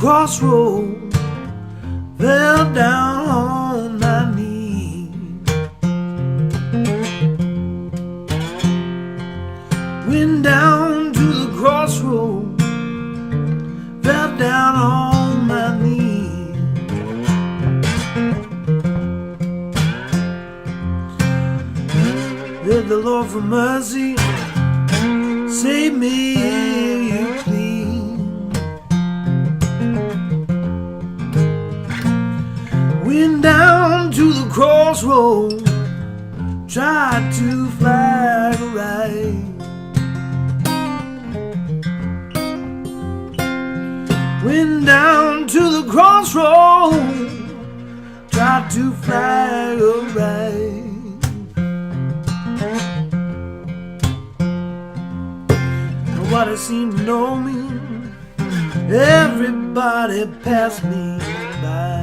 crossroads, fell down on my knees. Went down to the crossroads, fell down on my knees. Beg the Lord for mercy, save me if you please. Went down to the crossroads, tried to flag a right. Went down to the crossroads, tried to flag a right. Nobody seemed to know me, everybody passed me by.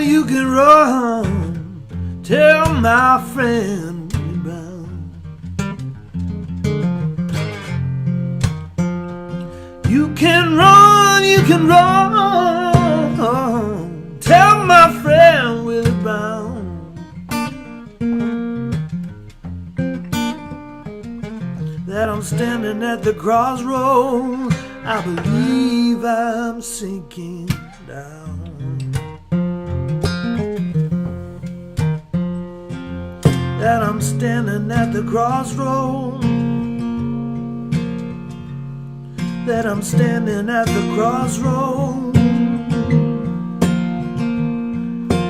You can run, tell my friend Brown. You can run, tell my friend Willie Brown that I'm standing at the crossroads. I believe I'm sinking down. That I'm standing at the crossroads. That I'm standing at the crossroads.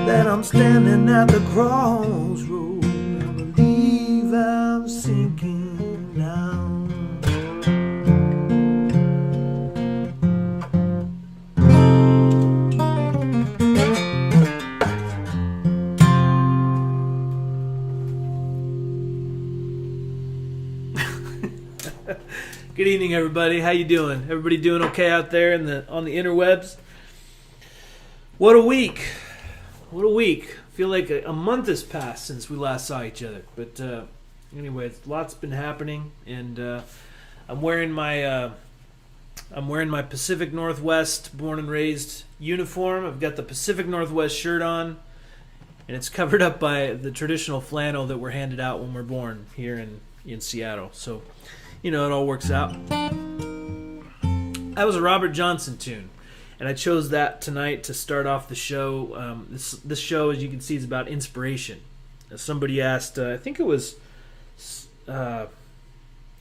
That I'm standing at the crossroads. I believe I'm sinking down. Good evening, everybody. How you doing? Everybody doing okay out there on the interwebs? What a week! What a week! I feel like a month has passed since we last saw each other. But anyway, lots been happening, and I'm wearing my Pacific Northwest born and raised uniform. I've got the Pacific Northwest shirt on, and it's covered up by the traditional flannel that we're handed out when we're born here in Seattle. So, you know, it all works out. That was a Robert Johnson tune, and I chose that tonight to start off the show. This show, as you can see, is about inspiration. Somebody asked, I think it was, I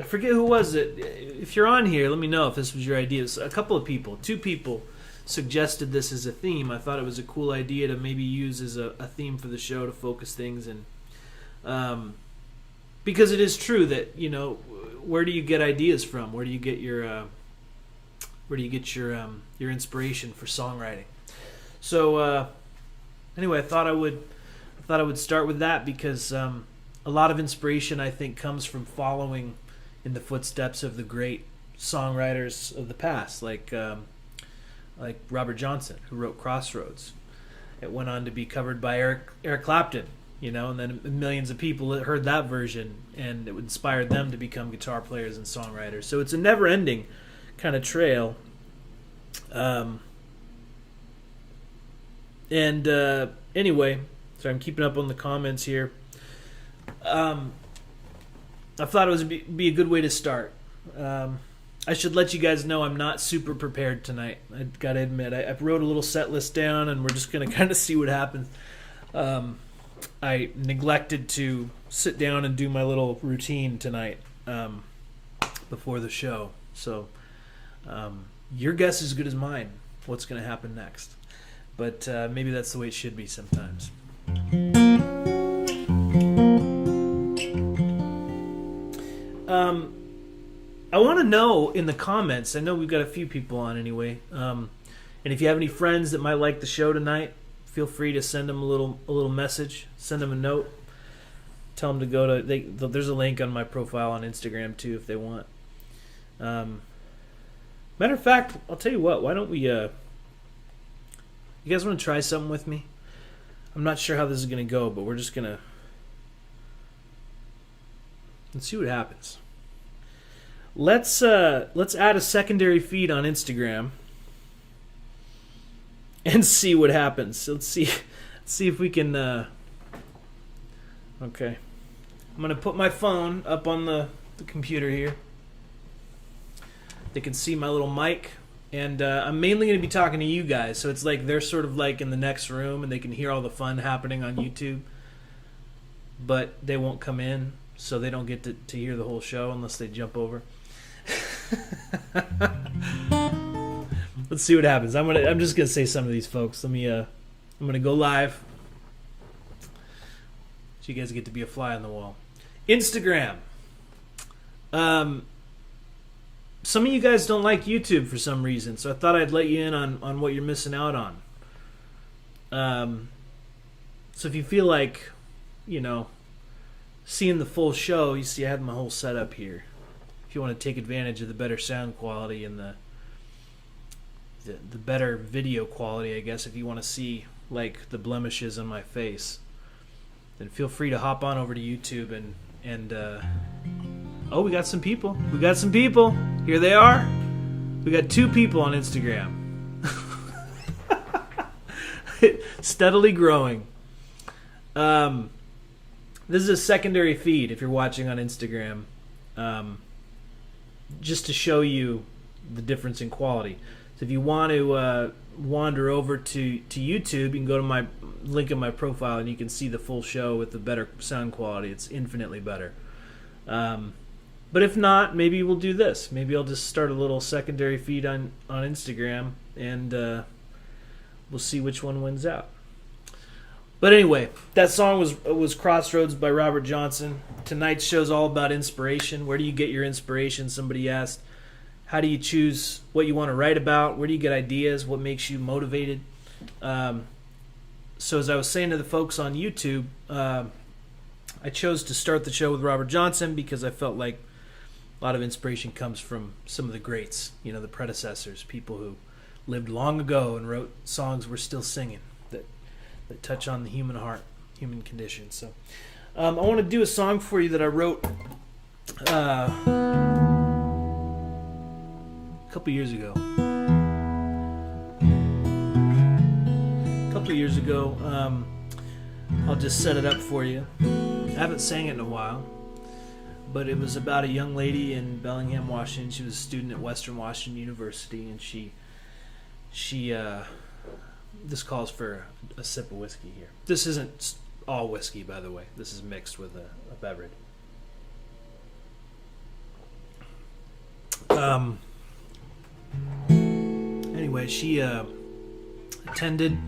forget who was it. If you're on here, let me know if this was your idea. A couple of people, 2 people, suggested this as a theme. I thought it was a cool idea to maybe use as a theme for the show to focus things, and because it is true that, you know, where do you get ideas from? Where do you get your inspiration for songwriting? So anyway, I thought I would start with that because a lot of inspiration, I think, comes from following in the footsteps of the great songwriters of the past, like Robert Johnson, who wrote Crossroads. It went on to be covered by Eric Clapton, and then millions of people heard that version, and it inspired them to become guitar players and songwriters. So it's a never-ending kind of trail. Anyway, so I'm keeping up on the comments here. I thought it would be a good way to start. I should let you guys know I'm not super prepared tonight. I gotta admit, I wrote a little set list down, and we're just gonna kind of see what happens. I neglected to sit down and do my little routine tonight before the show. So your guess is as good as mine what's going to happen next. But maybe that's the way it should be sometimes. I want to know in the comments, I know we've got a few people on anyway, and if you have any friends that might like the show tonight, feel free to send them a little message, send them a note, tell them to go to, there's a link on my profile on Instagram too if they want. Matter of fact, I'll tell you what, why don't we, you guys want to try something with me? I'm not sure how this is going to go, but we're just going to, let's see what happens. Let's add a secondary feed on Instagram and see what happens. So let's see if we can. Okay, I'm gonna put my phone up on the computer here. They can see my little mic, and I'm mainly gonna be talking to you guys. So it's like they're sort of like in the next room, and they can hear all the fun happening on YouTube, but they won't come in, so they don't get to hear the whole show unless they jump over. Let's see what happens. I'm just gonna say some of these folks. I'm gonna go live, so you guys get to be a fly on the wall. Instagram. Some of you guys don't like YouTube for some reason, so I thought I'd let you in on what you're missing out on. So if you feel like, seeing the full show, you see I have my whole setup here. If you want to take advantage of the better sound quality and the better video quality, I guess, if you want to see like the blemishes on my face, then feel free to hop on over to YouTube and oh, we got some people. Here they are. We got 2 people on Instagram. Steadily growing. This is a secondary feed if you're watching on Instagram. Just to show you the difference in quality. So if you want to wander over to YouTube, you can go to my link in my profile and you can see the full show with the better sound quality. It's infinitely better. But if not, maybe we'll do this. Maybe I'll just start a little secondary feed on Instagram, and we'll see which one wins out. But anyway, that song was Crossroads by Robert Johnson. Tonight's show's all about inspiration. Where do you get your inspiration? Somebody asked. How do you choose what you want to write about? Where do you get ideas? What makes you motivated? So as I was saying to the folks on YouTube, I chose to start the show with Robert Johnson because I felt like a lot of inspiration comes from some of the greats, the predecessors, people who lived long ago and wrote songs we're still singing that touch on the human heart, human condition. So I want to do a song for you that I wrote a couple years ago. I'll just set it up for you. I haven't sang it in a while, but it was about a young lady in Bellingham, Washington. She was a student at Western Washington University, and she this calls for a sip of whiskey here. This isn't all whiskey, by the way. This is mixed with a beverage. Anyway, she attended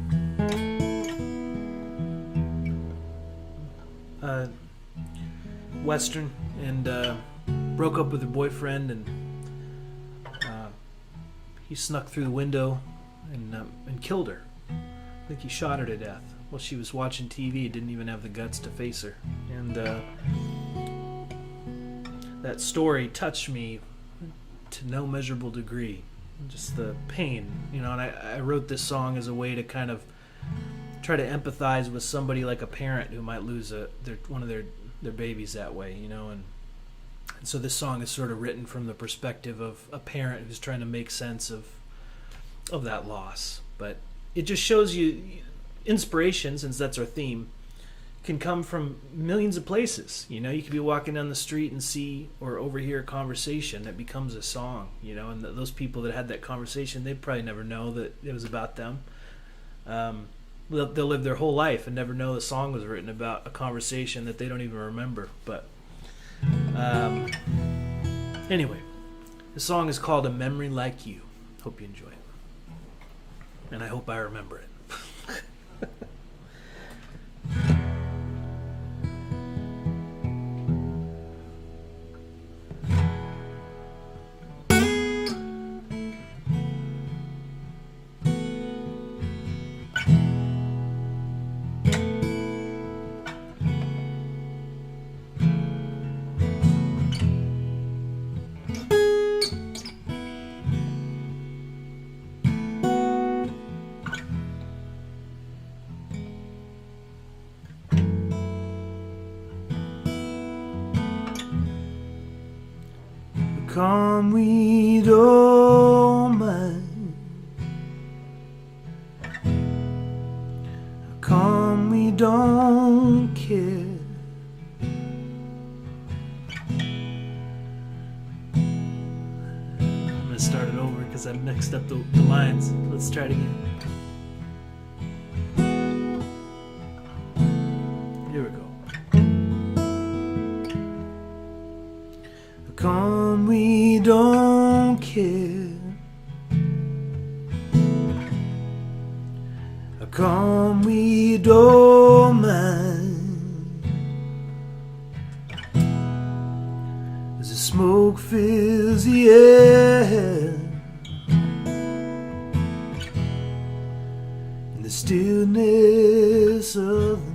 Western and broke up with her boyfriend, and he snuck through the window and killed her. I think he shot her to death while she was watching TV. Didn't even have the guts to face her. And that story touched me to no measurable degree. Just the pain, and I wrote this song as a way to kind of try to empathize with somebody like a parent who might lose one of their babies that way, and so this song is sort of written from the perspective of a parent who's trying to make sense of that loss. But it just shows you inspiration, since that's our theme, can come from millions of places. You could be walking down the street and see or overhear a conversation that becomes a song, and those people that had that conversation, they probably never know that it was about them. They'll live their whole life and never know the song was written about a conversation that they don't even remember. But anyway, the song is called A Memory Like You. Hope you enjoy it. And I hope I remember it. Come, we don't mind. Come, we don't care. I'm going to start it over because I mixed up the lines. Let's try it again. Here we go. Come, we don't care. Come, we don't mind. As the smoke fills the air, in the stillness of the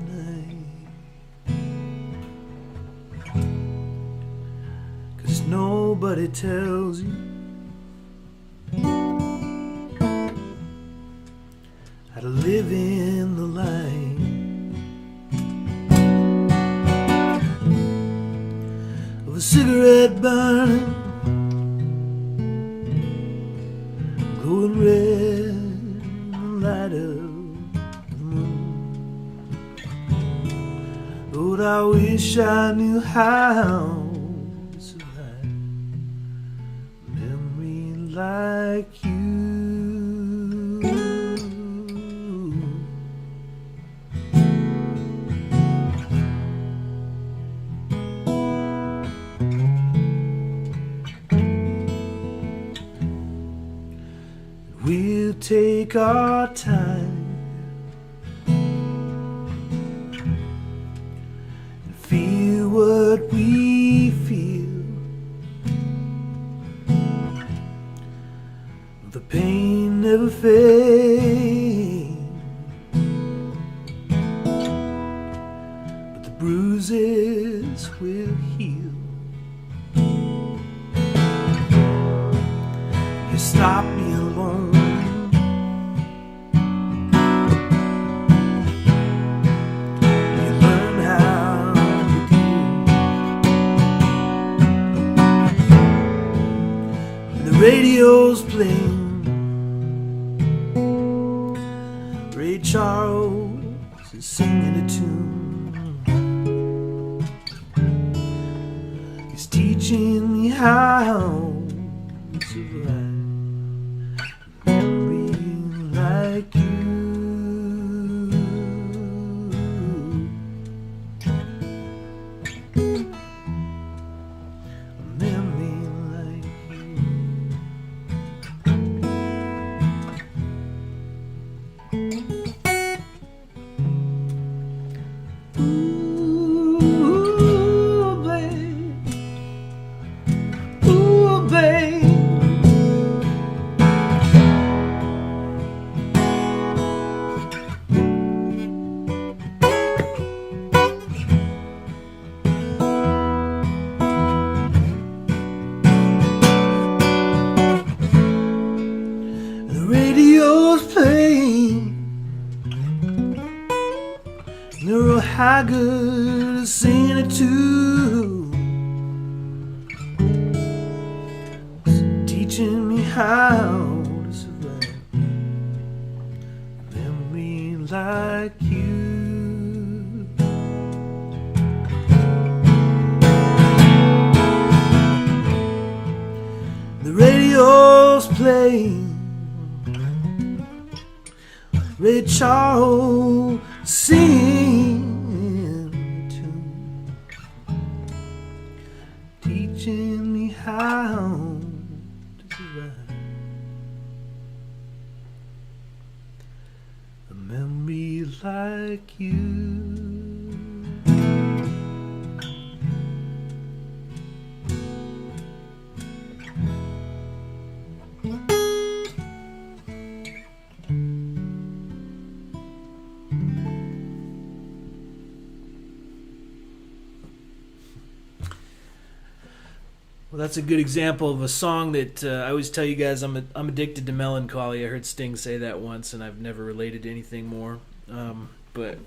nobody tells you how to live in the light of a cigarette burning, glowing red in the light of the moon. Lord, I wish I knew how like you. We'll take our time and feel what we feel. The pain never fades, but the bruises will heal. You stop being alone. You learn how to deal. When the radio's playing, Charles is singing a tune. He's teaching me how to write a memory like you. A memory like you. Ooh, Laurel Haggard is singing it too, teaching me how to survive. Memory like you. The radio's playing Ray Charles singing the tune, teaching me how to survive. A memory like you. Well, that's a good example of a song that I always tell you guys I'm addicted to melancholy. I heard Sting say that once, and I've never related to anything more. But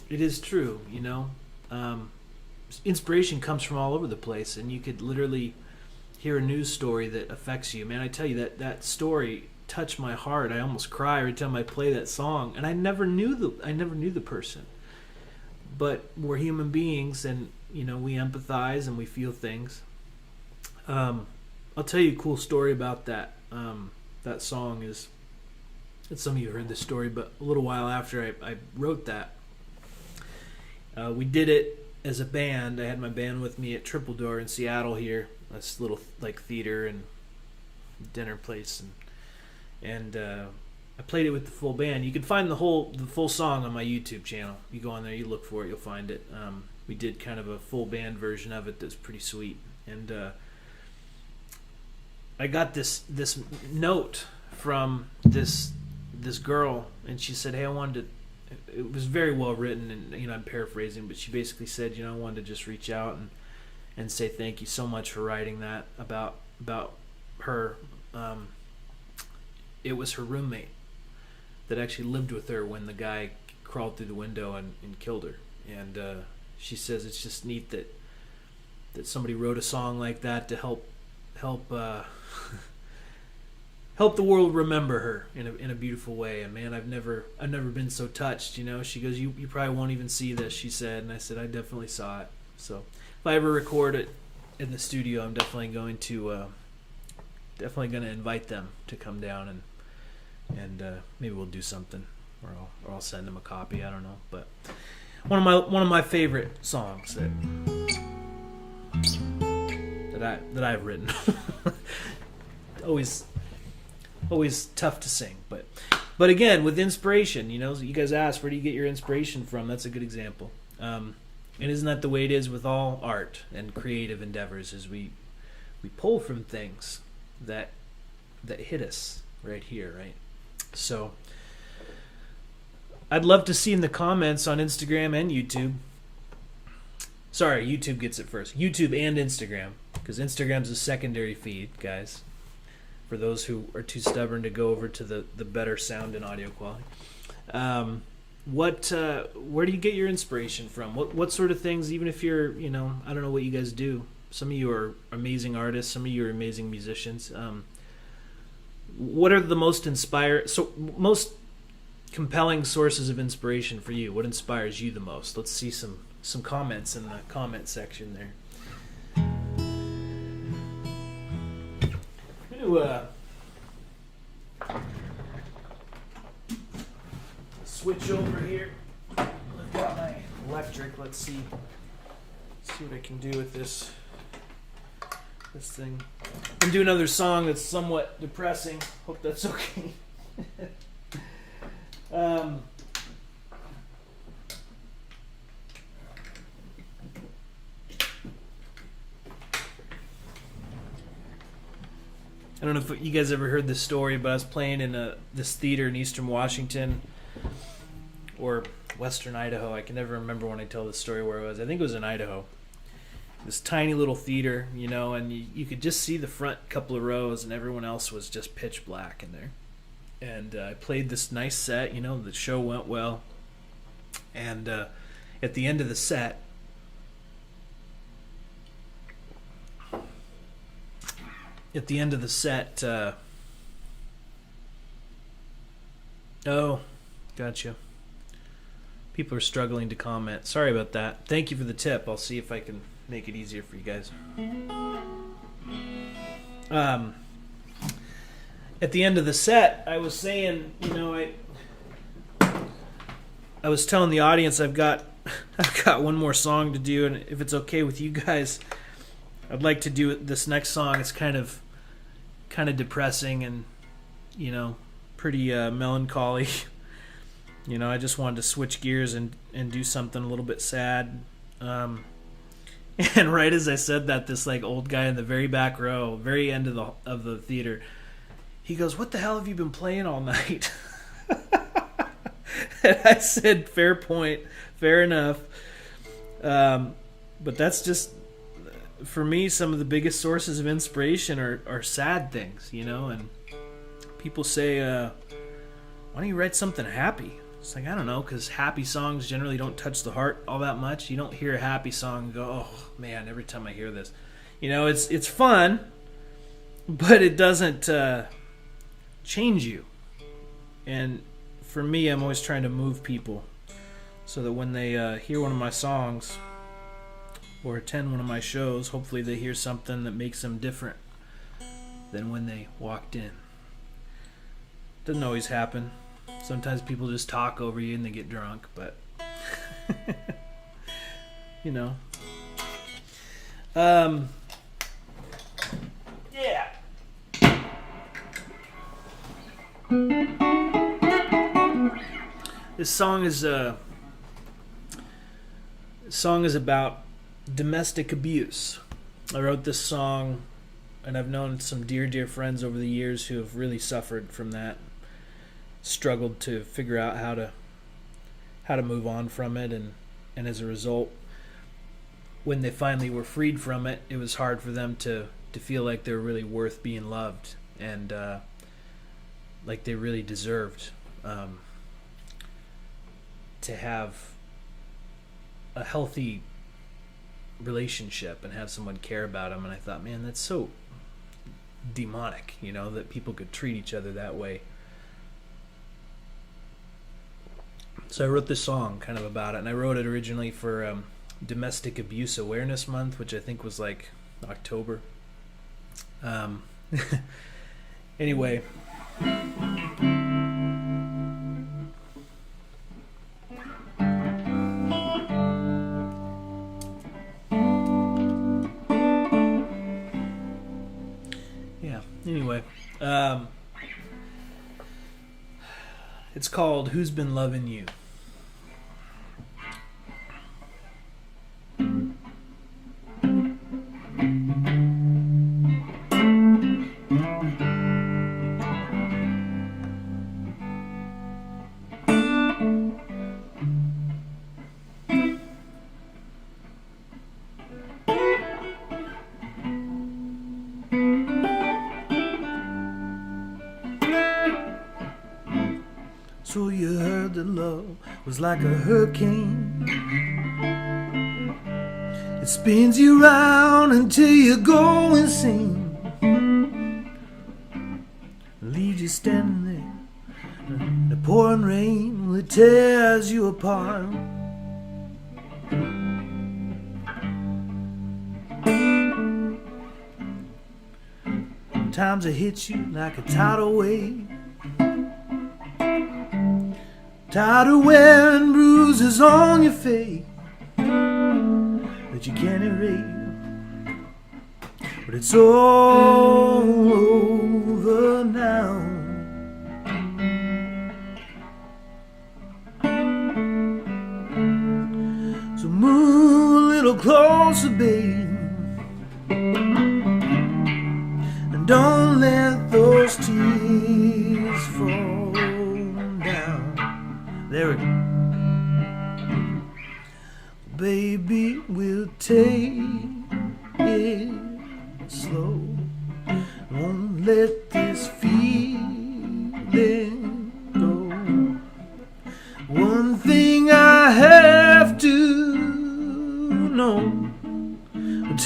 it is true, you know. Inspiration comes from all over the place, and you could literally hear a news story that affects you. Man, I tell you, that story touched my heart. I almost cry every time I play that song, and I never knew the person. But we're human beings, and you know, we empathize and we feel things. I'll tell you a cool story about that. That song is, and some of you heard this story, but a little while after I wrote that, we did it as a band. I had my band with me at Triple Door in Seattle here, this little like theater and dinner place, and I played it with the full band. You can find the full song on my YouTube channel. You go on there, you look for it, you'll find it. We did kind of a full band version of it that's pretty sweet, and I got this note from this girl, and she said, "Hey, I wanted to." It was very well written, and you know, I'm paraphrasing, but she basically said, you know, I wanted to just reach out and say thank you so much for writing that about her. It was her roommate that actually lived with her when the guy crawled through the window and killed her, and she says it's just neat that somebody wrote a song like that to help help the world remember her in a beautiful way. And man, I've never been so touched, you know. She goes, you probably won't even see this, she said, and I said, I definitely saw it. So if I ever record it in the studio, I'm definitely going to invite them to come down and maybe we'll do something, or I'll send them a copy, I don't know. But one of my favorite songs that I've written. always tough to sing, but again, with inspiration, you know, you guys asked, where do you get your inspiration from? That's a good example. And isn't that the way it is with all art and creative endeavors? Is we pull from things that hit us right here, right? So I'd love to see in the comments on Instagram and YouTube. Sorry, YouTube gets it first. YouTube and Instagram, because Instagram's a secondary feed, guys, for those who are too stubborn to go over to the better sound and audio quality. Where do you get your inspiration from? What sort of things, even if you're, you know, I don't know what you guys do. Some of you are amazing artists. Some of you are amazing musicians. What are the most most compelling sources of inspiration for you? What inspires you the most? Let's see some comments in the comment section there. I'm going to switch over here. I've got my electric. Let's see what I can do with this thing. I'm going to do another song that's somewhat depressing. Hope that's okay. I don't know if you guys ever heard this story, but I was playing in this theater in Eastern Washington or Western Idaho. I can never remember when I tell this story where it was. I think it was in Idaho. This tiny little theater, you know, and you could just see the front couple of rows, and everyone else was just pitch black in there. And I played this nice set, you know, the show went well. And at the end of the set, oh, gotcha. People are struggling to comment. Sorry about that. Thank you for the tip. I'll see if I can make it easier for you guys. At the end of the set, I was saying, I was telling the audience I've got one more song to do, and if it's okay with you guys, I'd like to do this next song. It's kind of depressing and pretty melancholy. I just wanted to switch gears and do something a little bit sad. And right as I said that, this old guy in the very back row, very end of the theater, he goes, "What the hell have you been playing all night?" And I said, "Fair point, fair enough." But that's just, for me, some of the biggest sources of inspiration are sad things, and people say, "Why don't you write something happy?" It's like, I don't know, because happy songs generally don't touch the heart all that much. You don't hear a happy song and go, "Oh man, every time I hear this." It's fun, but it doesn't change you. And for me, I'm always trying to move people so that when they hear one of my songs or attend one of my shows, hopefully they hear something that makes them different than when they walked in. Doesn't always happen. Sometimes people just talk over you and they get drunk, but yeah. This song is about domestic abuse. I wrote this song, and I've known some dear friends over the years who have really suffered from that, struggled to figure out how to move on from it, and as a result, when they finally were freed from it, it was hard for them to feel like they were really worth being loved, and like they really deserved to have a healthy relationship and have someone care about them. And I thought, man, that's so demonic, that people could treat each other that way. So I wrote this song kind of about it, and I wrote it originally for Domestic Abuse Awareness Month, which I think was October. Anyway. Anyway, it's called "Who's Been Loving You?" So you heard that love was like a hurricane. It spins you round until you go insane. Leaves you standing there in the pouring rain, it tears you apart. Sometimes it hits you like a tidal wave. Tired of wearing bruises on your face that you can't erase, but it's all over now. So move a little closer, babe, and don't let those tears fall down. There we go. Baby, we'll take it slow. Won't let this feeling go. One thing I have to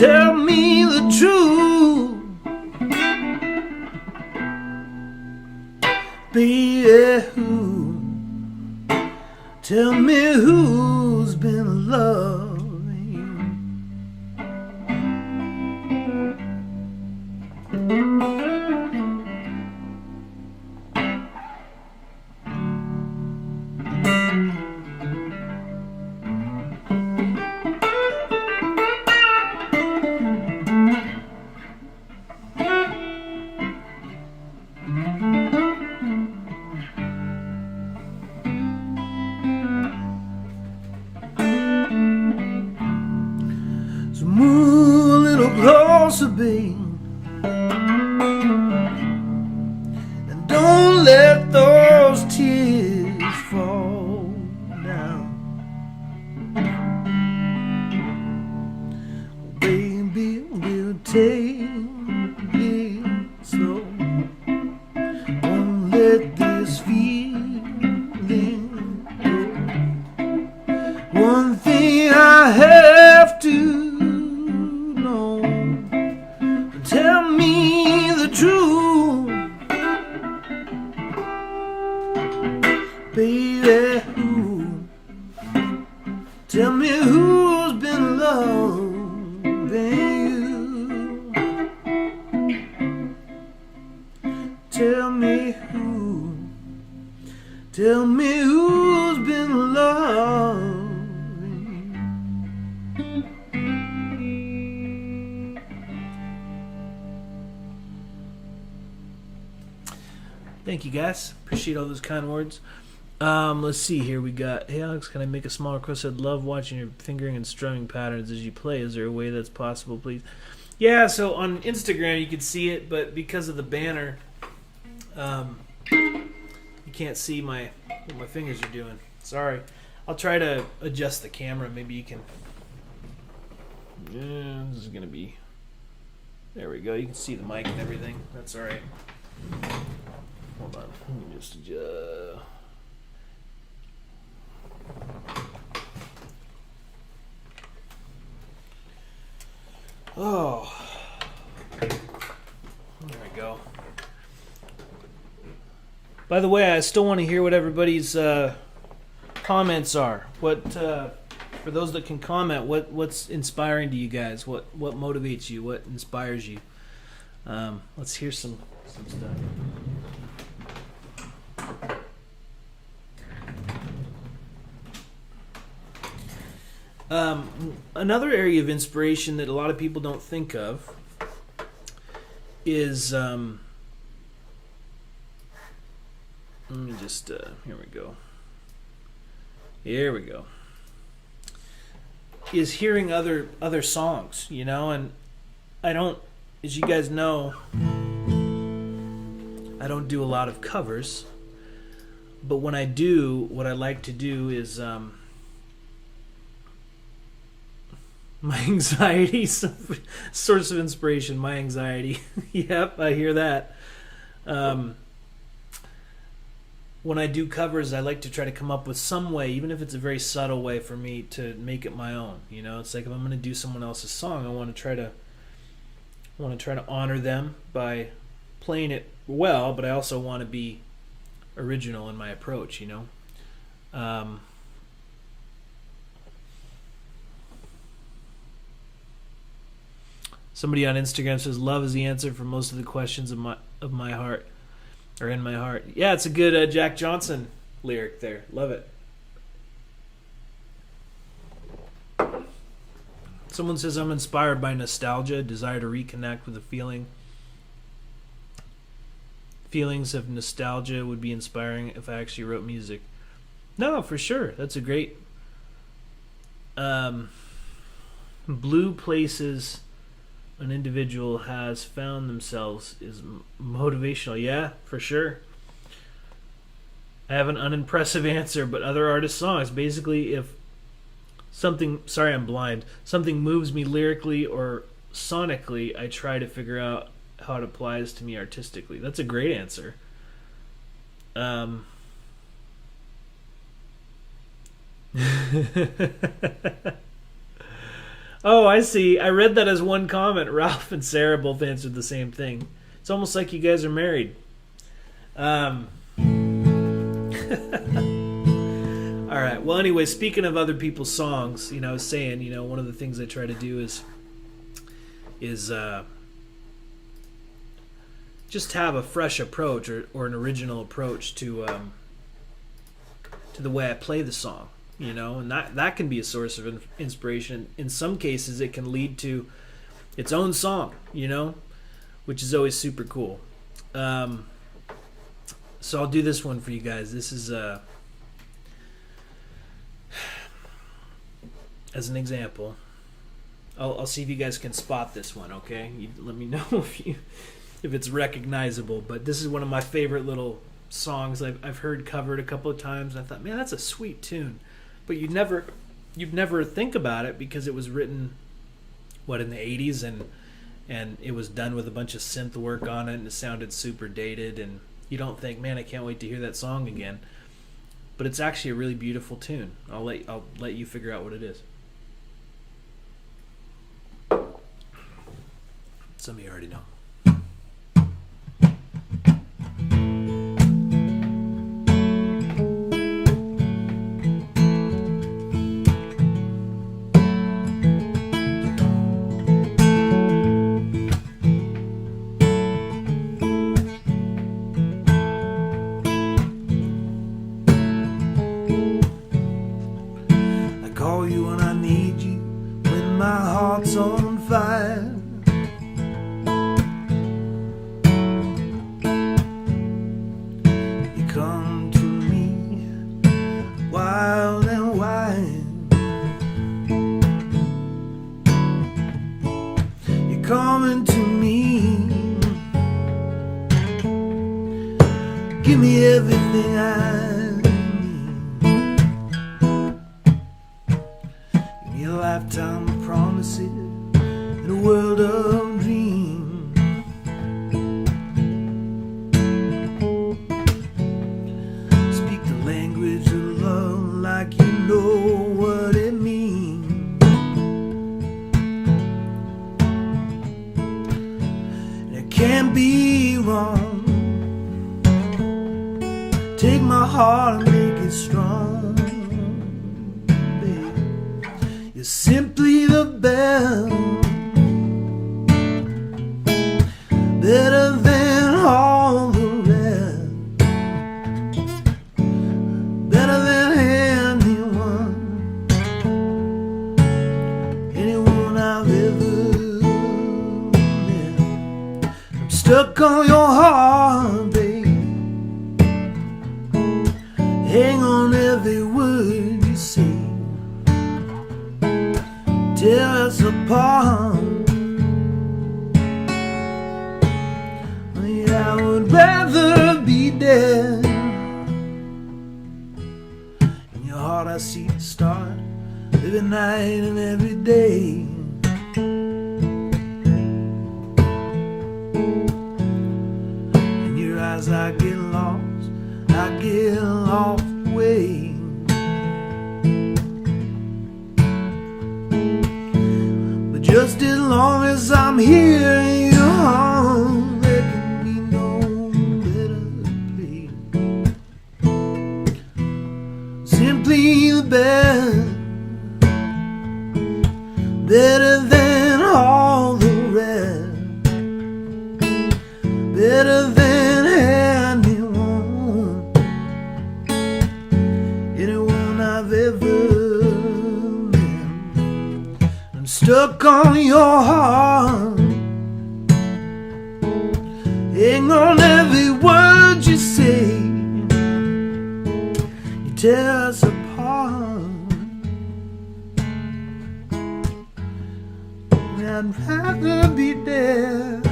tell me the truth, baby, tell me who's been loving you. So move a little closer, babe, and don't let those tears fall down. Baby, we'll take it slow. Won't let this feeling go. One thing I have to know, tell me the truth, baby, tell me who's been loving you. Tell me who's been loving. Thank you, guys. Appreciate all those kind words. Let's see here. We got, hey, Alex, can I make a small request? I'd love watching your fingering and strumming patterns as you play. Is there a way that's possible, please? Yeah, so on Instagram you can see it, but because of the banner, you can't see what my fingers are doing. Sorry. I'll try to adjust the camera. Maybe you can... Yeah, this is going to be... There we go. You can see the mic and everything. That's all right. Hold on. Let me just adjust. Oh. There we go. By the way, I still want to hear what everybody's comments are. What for those that can comment, what's inspiring to you guys? What motivates you? What inspires you? Let's hear some stuff. Another area of inspiration that a lot of people don't think of is let me just here we go is hearing other songs, you know. And I don't, as you guys know, I don't do a lot of covers, but when I do, what I like to do is my anxiety, source of inspiration, my anxiety. Yep, I hear that. When I do covers, I like to try to come up with some way, even if it's a very subtle way, for me to make it my own. You know, it's like if I'm going to do someone else's song, I want to try to honor them by playing it well, but I also want to be original in my approach. You know. Somebody on Instagram says, "Love is the answer for most of the questions of my heart, or in my heart." Yeah, it's a good Jack Johnson lyric there. Love it. Someone says, "I'm inspired by nostalgia, desire to reconnect with a feeling. Feelings of nostalgia would be inspiring if I actually wrote music." No, for sure. That's a great. Blue places an individual has found themselves is motivational. Yeah, for sure. I have an unimpressive answer, but other artists' songs. Basically, if something... Sorry, I'm blind. Something moves me lyrically or sonically, I try to figure out how it applies to me artistically. That's a great answer. Oh, I see. I read that as one comment. Ralph and Sarah both answered the same thing. It's almost like you guys are married. All right. Well, anyway, speaking of other people's songs, I was saying, one of the things I try to do is just have a fresh approach or an original approach to the way I play the song. And that can be a source of inspiration. In some cases, it can lead to its own song, which is always super cool. So I'll do this one for you guys. This is as an example. I'll see if you guys can spot this one. Okay, let me know if it's recognizable. But this is one of my favorite little songs I've heard covered a couple of times. And I thought, man, that's a sweet tune. But you'd never think about it because it was written, in the 80s, and it was done with a bunch of synth work on it, and it sounded super dated, and you don't think, man, I can't wait to hear that song again. But it's actually a really beautiful tune. I'll let you figure out what it is. Some of you already know. Call you when I need you, when my heart's on fire. You come to me, wild and wide. You're coming to me, give me everything I lifetime of promises in a world of dreams. Speak the language of love like you know what it means. And it can't be wrong. Take my heart and make it strong. You're simply the best, better than all the rest, better than anyone I've ever met. I'm stuck on your heart, babe. Hang on every word you say. Tear us apart. I would rather be dead. In your heart I see the stars, every night and every day. In your eyes I get lost away. Just as long as I'm here in your home, there can be no better place. Simply the best, better than all the rest, better than anyone I've ever. Stuck on your heart, hang on every word you say. You tear us apart. I'd rather be dead.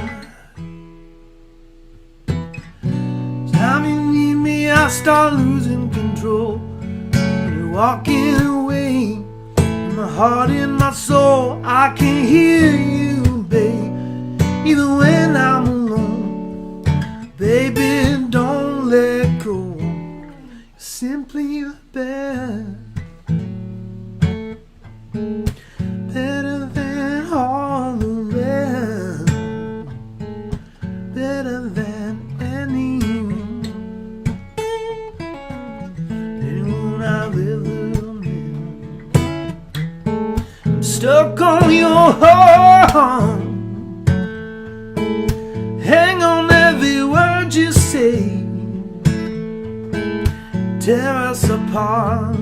Time you need me, I start losing control. You're walking away. My heart and my soul, I can hear you, babe, even when I'm alone. Baby, don't let go. You're simply the best, better than stuck on your heart. Hang on every word you say, tear us apart.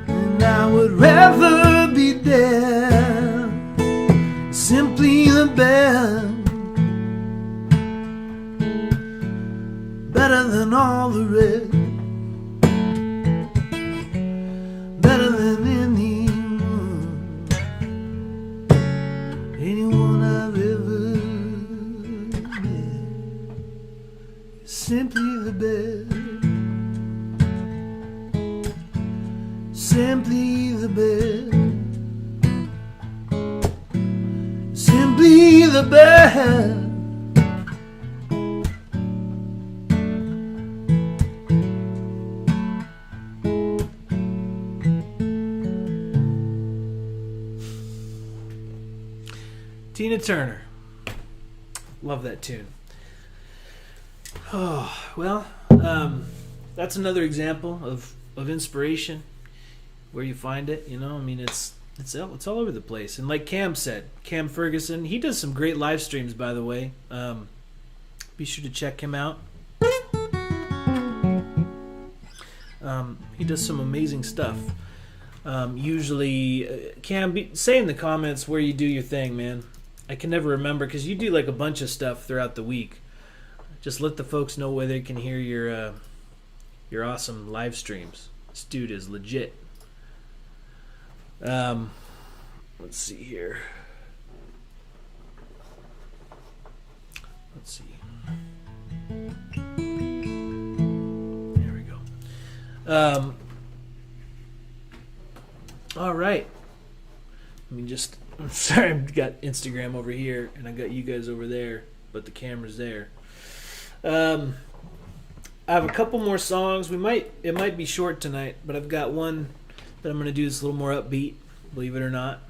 And I would rather be there, simply the best, better than all the rest, better than anyone I've ever met. Simply the best, simply the best, simply the best. Tina Turner. Love that tune. Oh, well, that's another example of inspiration, where you find it, you know. I mean, it's all over the place. And like Cam said, Cam Ferguson, he does some great live streams, by the way. Be sure to check him out. He does some amazing stuff. Usually, Cam, say in the comments where you do your thing, man. I can never remember, because you do like a bunch of stuff throughout the week. Just let the folks know where they can hear your awesome live streams. This dude is legit. Let's see here. Let's see. There we go. All right. Let me just... I'm sorry, I've got Instagram over here, and I got you guys over there, but the camera's there. I have a couple more songs. It might be short tonight, but I've got one that I'm going to do that's a little more upbeat, believe it or not.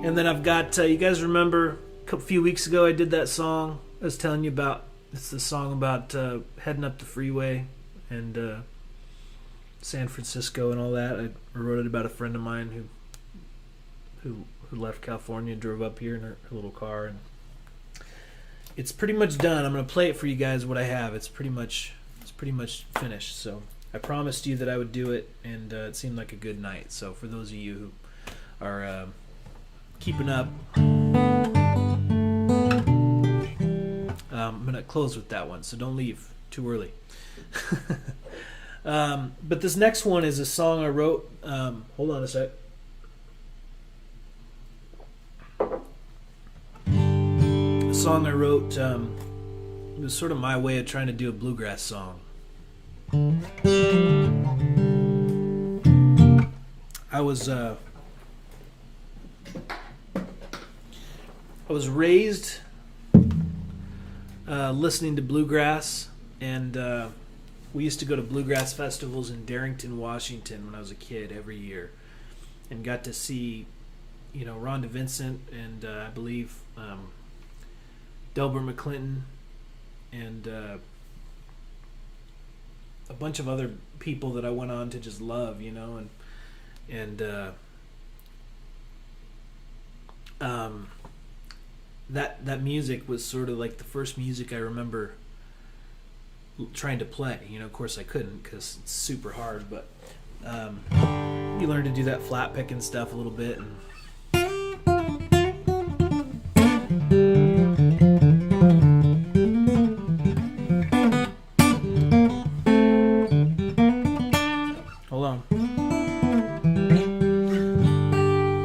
And then I've got, you guys remember a few weeks ago I did that song I was telling you about. It's the song about heading up the freeway and San Francisco and all that. I wrote it about a friend of mine who left California and drove up here in her little car, and it's pretty much done. I'm going to play it for you guys what I have. It's pretty much finished. So I promised you that I would do it, and it seemed like a good night. So for those of you who are keeping up, I'm going to close with that one, so don't leave too early. But this next one is a song I wrote. Hold on a sec. A song I wrote. It was sort of my way of trying to do a bluegrass song. I was raised listening to bluegrass, and we used to go to bluegrass festivals in Darrington, Washington when I was a kid every year, and got to see, Rhonda Vincent and I believe Delbert McClinton and a bunch of other people that I went on to just love, that music was sort of like the first music I remember trying to play. Of course I couldn't because it's super hard, but you learn to do that flat picking stuff a little bit. And hold on.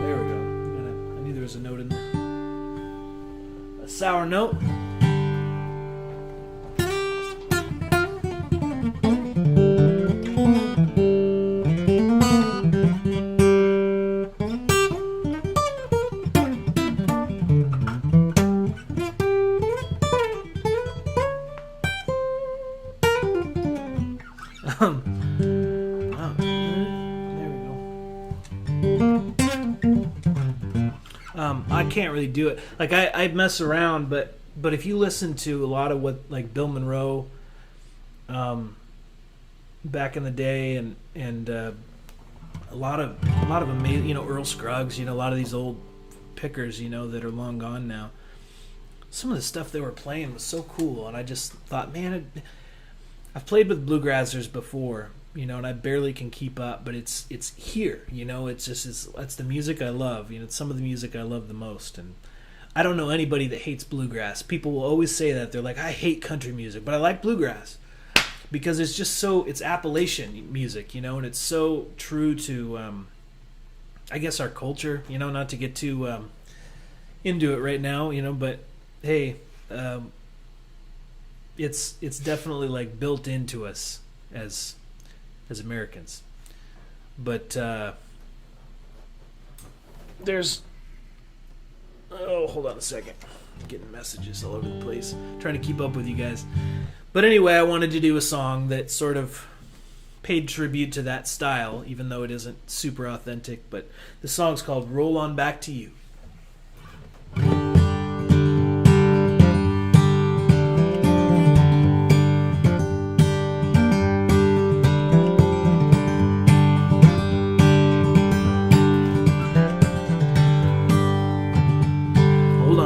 There we go. I knew there was a note in there. A sour note. I can't really do it. Like I mess around, but if you listen to a lot of what like Bill Monroe back in the day, and a lot of amazing, Earl Scruggs, a lot of these old pickers, that are long gone now. Some of the stuff they were playing was so cool, and I just thought, man, I've played with bluegrassers before, and I barely can keep up, but it's here, that's the music I love, it's some of the music I love the most, and I don't know anybody that hates bluegrass. People will always say that. They're like, I hate country music, but I like bluegrass because it's just it's Appalachian music, and it's so true to, I guess, our culture, not to get too into it right now, but hey, it's definitely like built into us as Americans. But there's hold on a second. I'm getting messages all over the place. Trying to keep up with you guys. But anyway, I wanted to do a song that sort of paid tribute to that style, even though it isn't super authentic. But the song's called Roll On Back to You.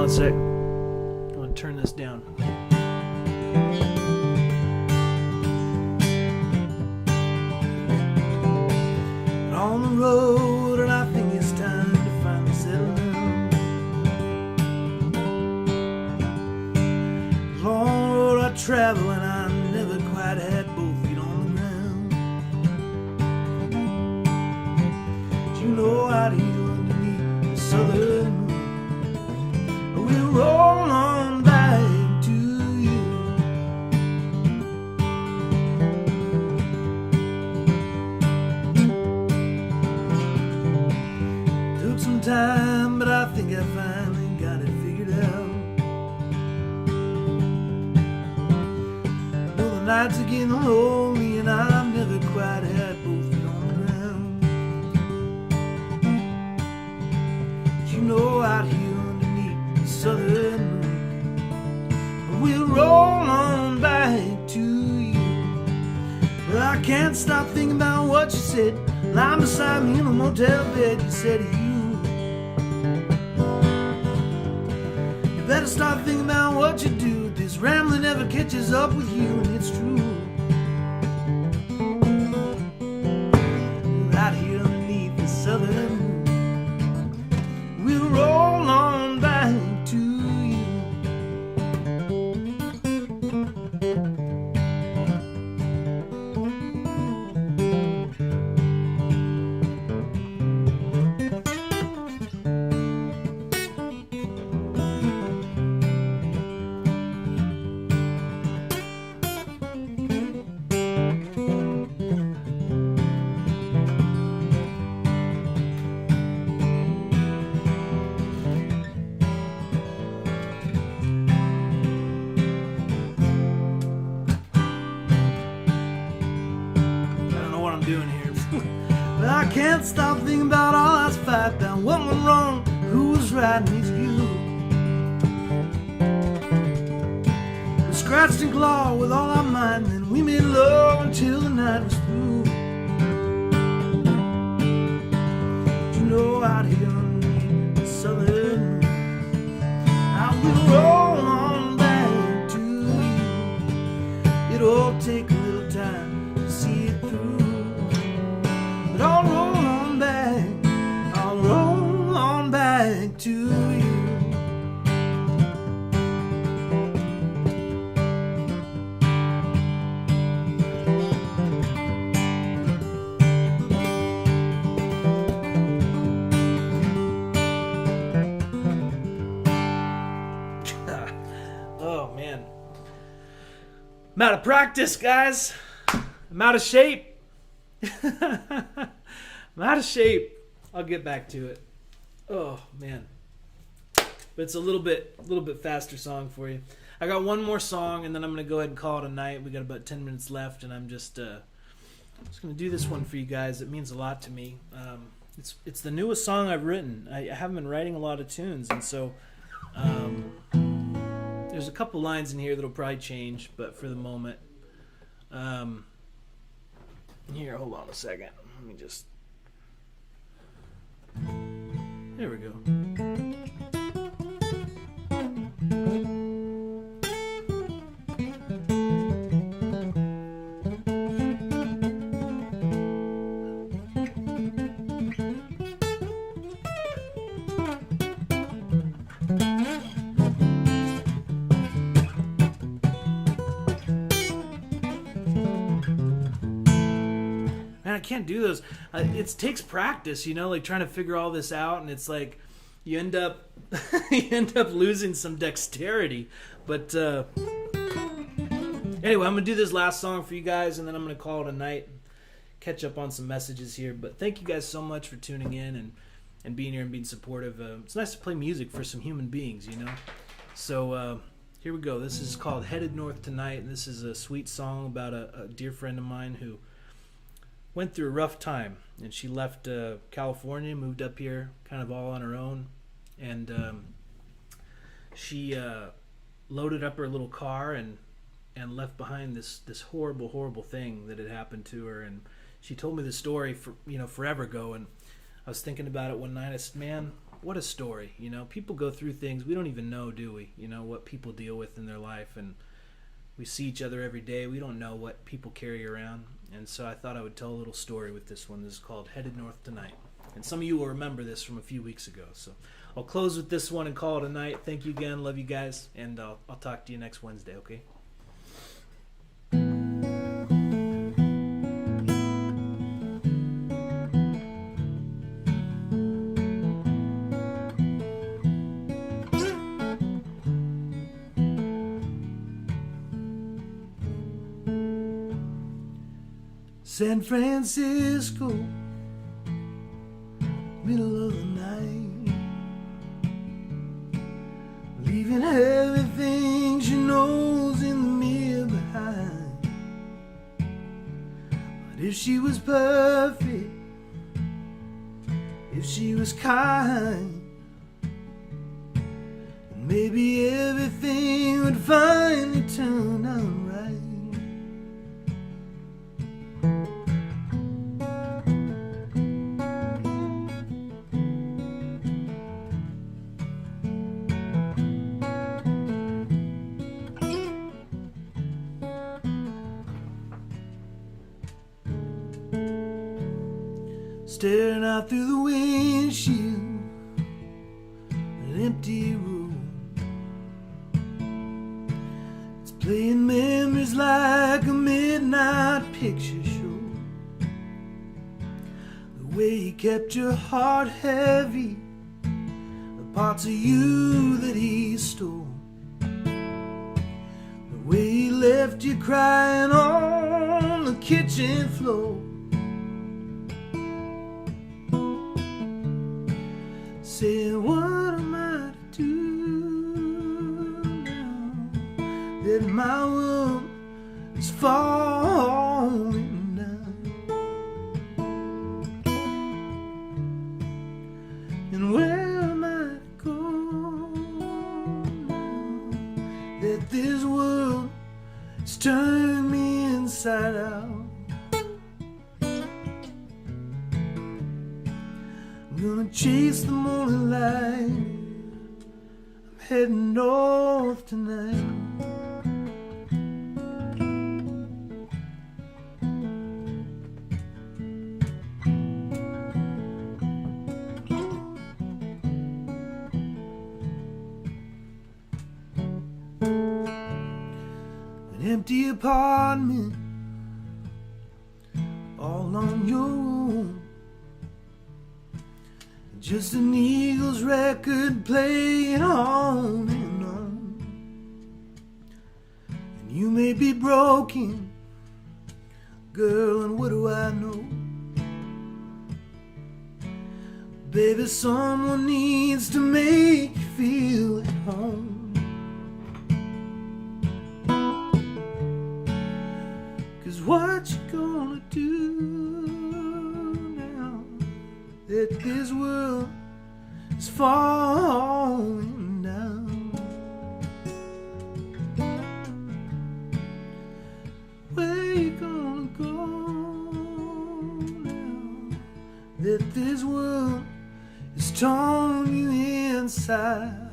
Sec. I'm going to turn this down. On the road, and I think it's time to finally settle down. Long road I travel, and I never quite had both feet on the ground. You out here underneath the southern, we'll roll on back to you. Took some time, but I think I finally got it figured out. Though the nights are getting lonely, and I've never quite had both feet on the ground. Out here southern, we'll roll on back to you. Well, I can't stop thinking about what you said. Lying beside me in a motel bed, you said you better start thinking about what you do. This rambling never catches up with you, and it's true. Out here underneath the southern, we'll roll on back to you. I can't stop thinking about all our fight about what went wrong, who was right, and it's you. We scratched and clawed with all our might, and then we made love until the night was through. Out here underneath the southern, I will roll on back to you. It'll take a little time to see it through. But I'll roll on back to you. Oh man, I'm out of practice, guys. I'm out of shape. I'm out of shape. I'll get back to it. Oh man, but it's a little bit faster song for you. I got one more song, and then I'm gonna go ahead and call it a night. We got about 10 minutes left, and I'm just gonna do this one for you guys. It means a lot to me. It's the newest song I've written. I haven't been writing a lot of tunes, and so there's a couple lines in here that'll probably change, but for the moment, Here, hold on a second. Let me just... There we go. I can't do those. It takes practice, you know, like trying to figure all this out, and it's like you end up losing some dexterity. But anyway, I'm gonna do this last song for you guys, and then I'm gonna call it a night. Catch up on some messages here. But thank you guys so much for tuning in and being here and being supportive. It's nice to play music for some human beings, you know. So here we go. This is called "Headed North Tonight," and this is a sweet song about a dear friend of mine who went through a rough time, and she left California, moved up here kind of all on her own, and she loaded up her little car and left behind this horrible thing that had happened to her. And she told me the story forever ago, and I was thinking about it one night. I said, man, what a story. You know, people go through things we don't even know, do we? You know, what people deal with in their life, and we see each other every day. We don't know what people carry around. And so I thought I would tell a little story with this one. This is called "Headed North Tonight." And some of you will remember this from a few weeks ago. So I'll close with this one and call it a night. Thank you again. Love you guys. And I'll talk to you next Wednesday, okay? San Francisco, middle of the night, leaving everything she knows in the mirror behind. But if she was perfect, if she was kind, then maybe everything would finally turn out right. Staring out through the windshield, an empty room. It's playing memories like a midnight picture show. The way he kept your heart heavy, the parts of you that he stole. The way he left you crying on the kitchen floor. Saying, what am I to do now that my world is falling down? And where am I to go now that this world has turned me inside out? I'm gonna chase the morning light. I'm heading north tonight. An empty apartment, all on your own. Just an Eagles record playing on and on. And you may be broken, girl, and what do I know? Baby, someone needs to make you feel at home. 'Cause what you gonna do that this world is falling down? Where you gonna go that this world is torn you inside.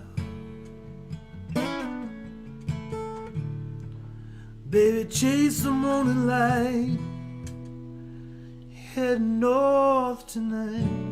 Baby, chase the morning light, head north tonight.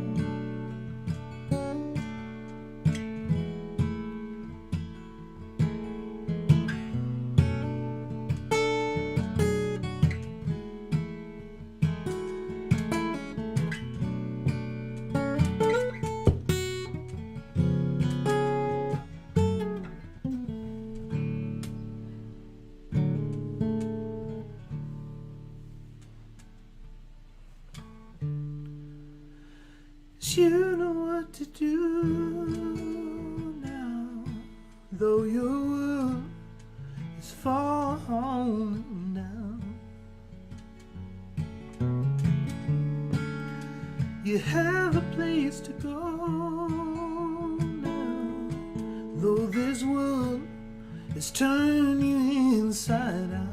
You know what to do now, though your world is falling down. You have a place to go now, though this world is turning you inside out.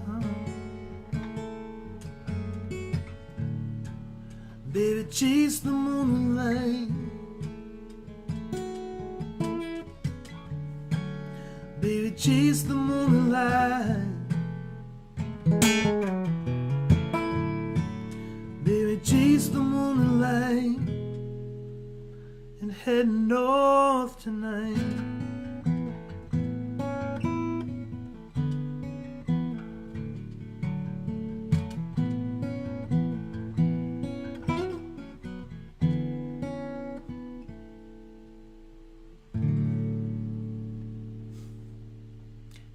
Baby, chase the morning light. Baby, chase the morning light. Baby, chase the morning light and head north tonight.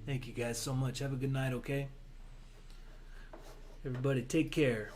Thank you guys so much. Have a good night, okay? Everybody, take care.